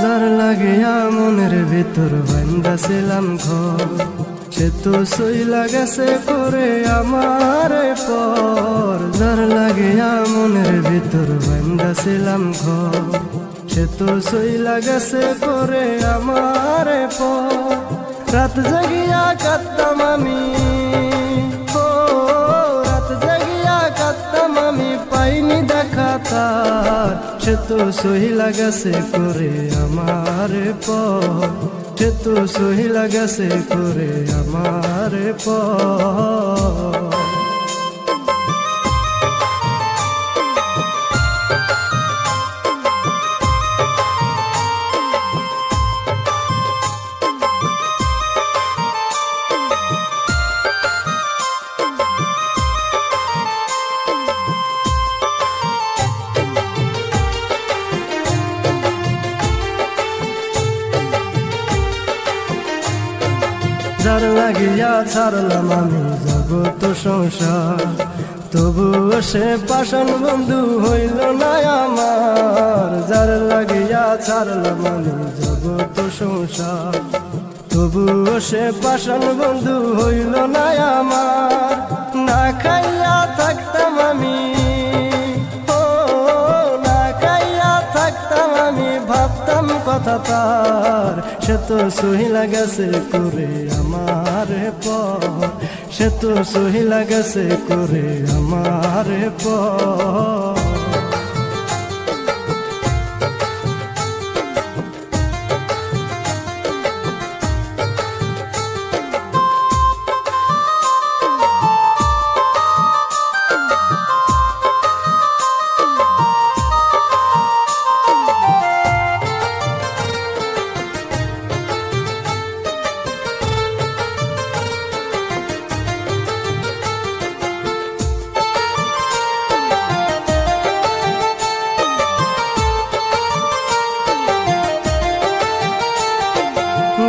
যার লাগিয়া মনের ভিতর বান্দা ছিলাম ঘর, সে তো সইলা গেছে করে আমার পর। যার লাগিয়া মনের ভিতর বান্দা ছিলাম ঘর, সে তো সইলা গেছে করে আমার পর। রাত জাগিয়া কাঁদতাম আমি, ও রাত জাগিয়া কাঁদতাম আমি, পাইনি দেখা তার। সে তো সইলা গেছে করে আমার পর, সে তো সইলা গেছে করে আমার পর। যার লাগিয়া ছাড়লাম আমি জগৎ সংসার, তবুও সে পাষাণ বন্ধু হইল না আমার। যার লাগিয়া ছাড়লাম আমি জগৎ সংসার, তবুও সে পাষাণ বন্ধু হইল না আমার। না খাইয়া থাকতাম আমি, ও না খাইয়া থাকতাম আমি, ভাবতাম কথা তার। সে তো সহিলা গেছে করে আমার পর, সে তো সহিলা গেছে করে আমার পর।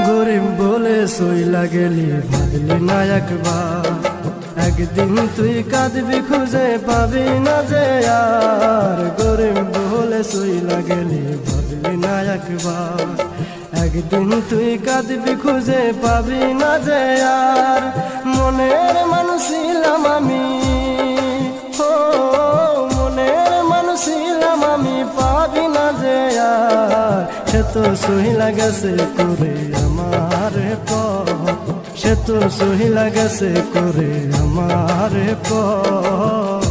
গরিব বলে সইলা গেলি, ভাবলি না একবার, একদিন তুই কাঁদবি খুঁজে পাবি না যে আর। গরিব বলে সইলা গেলি, ভাবলি না একবার, একদিন তুই কাঁদবি খুঁজে পাবি না যে আর। মনের মানুষ ছিলাম আমি, ও মনের মানুষ ছিলাম আমি, পাবি না যে আর। সে তো সহিলা গেছে করে আমার পর, সে তো সহিলা গেছে করে আমার পর।